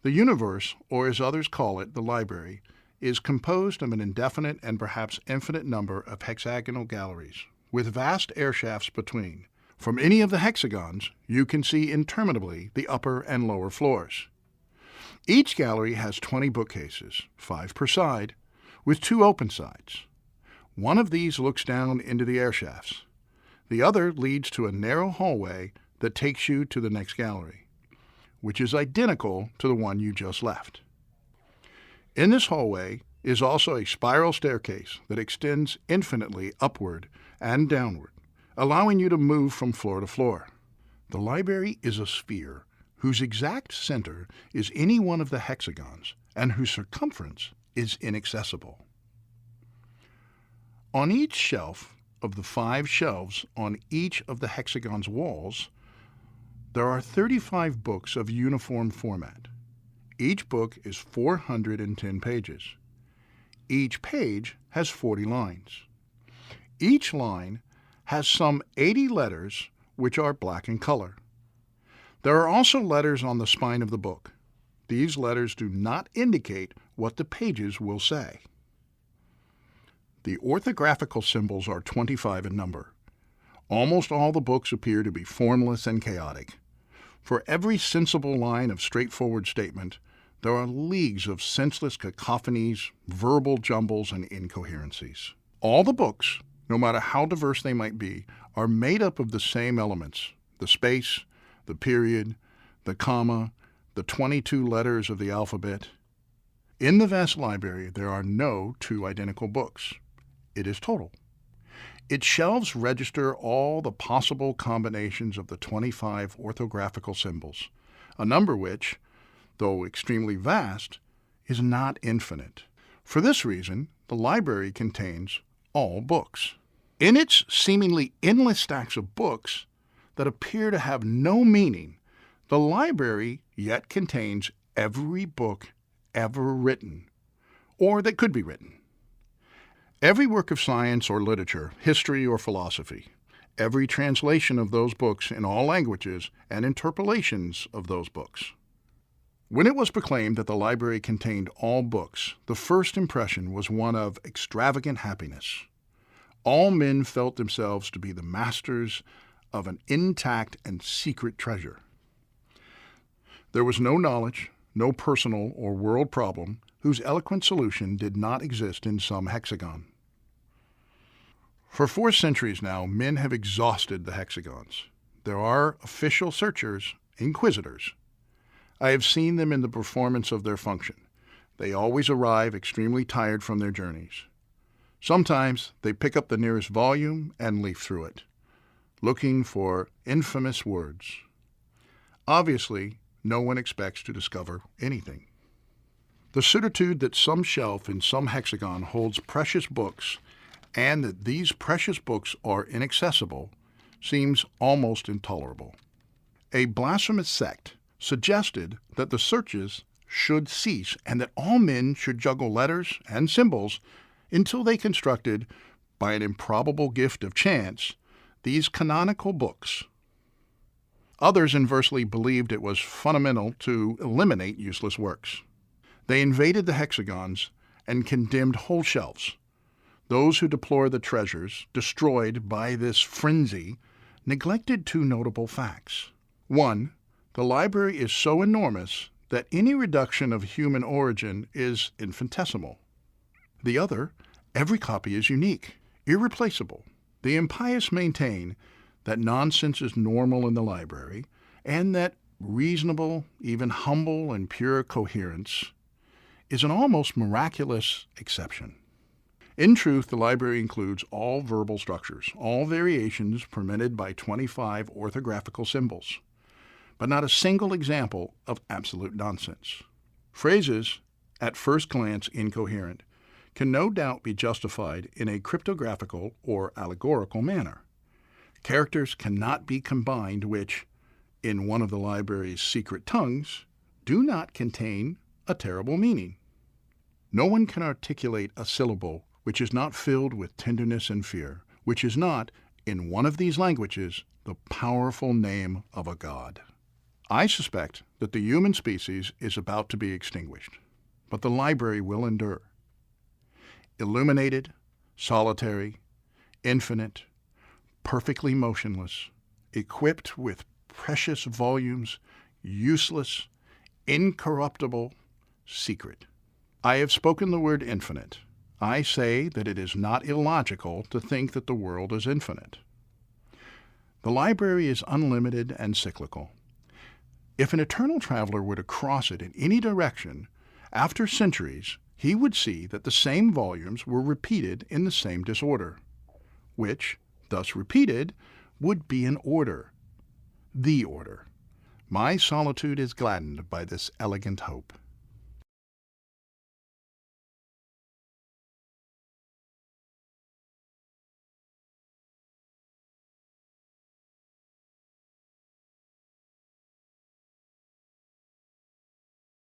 The universe, or as others call it, the library, is composed of an indefinite and perhaps infinite number of hexagonal galleries, with vast air shafts between. From any of the hexagons, you can see interminably the upper and lower floors. Each gallery has 20 bookcases, 5 per side, with 2 open sides. One of these looks down into the air shafts. The other leads to a narrow hallway that takes you to the next gallery, which is identical to the one you just left. In this hallway is also a spiral staircase that extends infinitely upward and downward, allowing you to move from floor to floor. The library is a sphere whose exact center is any one of the hexagons and whose circumference is inaccessible. On each shelf of the 5 shelves on each of the hexagon's walls, there are 35 books of uniform format. Each book is 410 pages. Each page has 40 lines. Each line has some 80 letters which are black in color. There are also letters on the spine of the book. These letters do not indicate what the pages will say. The orthographical symbols are 25 in number. Almost all the books appear to be formless and chaotic. For every sensible line of straightforward statement, there are leagues of senseless cacophonies, verbal jumbles, and incoherencies. All the books, no matter how diverse they might be, are made up of the same elements: the space, the period, the comma, the 22 letters of the alphabet. In the vast library, there are no 2 identical books. It is total. Its shelves register all the possible combinations of the 25 orthographical symbols, a number which, though extremely vast, is not infinite. For this reason, the library contains all books. In its seemingly endless stacks of books that appear to have no meaning, the library yet contains every book ever written, or that could be written. Every work of science or literature, history or philosophy, every translation of those books in all languages, and interpolations of those books. When it was proclaimed that the library contained all books, the first impression was one of extravagant happiness. All men felt themselves to be the masters of an intact and secret treasure. There was no knowledge, no personal or world problem whose eloquent solution did not exist in some hexagon. For 4 centuries now, men have exhausted the hexagons. There are official searchers, inquisitors. I have seen them in the performance of their function. They always arrive extremely tired from their journeys. Sometimes they pick up the nearest volume and leaf through it, looking for infamous words. Obviously, no one expects to discover anything. The certitude that some shelf in some hexagon holds precious books and that these precious books are inaccessible seems almost intolerable. A blasphemous sect suggested that the searches should cease and that all men should juggle letters and symbols until they constructed, by an improbable gift of chance, these canonical books. Others inversely believed it was fundamental to eliminate useless works. They invaded the hexagons and condemned whole shelves. Those who deplore the treasures destroyed by this frenzy neglected 2 notable facts. 1, the library is so enormous that any reduction of human origin is infinitesimal. The other, every copy is unique, irreplaceable. The impious maintain that nonsense is normal in the library, and that reasonable, even humble and pure coherence is an almost miraculous exception. In truth, the library includes all verbal structures, all variations permitted by 25 orthographical symbols, but not a single example of absolute nonsense. Phrases, at first glance incoherent, can no doubt be justified in a cryptographical or allegorical manner. Characters cannot be combined which, in one of the library's secret tongues, do not contain a terrible meaning. No one can articulate a syllable which is not filled with tenderness and fear, which is not, in one of these languages, the powerful name of a god. I suspect that the human species is about to be extinguished, but the library will endure. Illuminated, solitary, infinite, perfectly motionless, equipped with precious volumes, useless, incorruptible, secret. I have spoken the word infinite. I say that it is not illogical to think that the world is infinite. The library is unlimited and cyclical. If an eternal traveler were to cross it in any direction, after centuries, he would see that the same volumes were repeated in the same disorder, which, thus repeated, would be an order, the order. My solitude is gladdened by this elegant hope.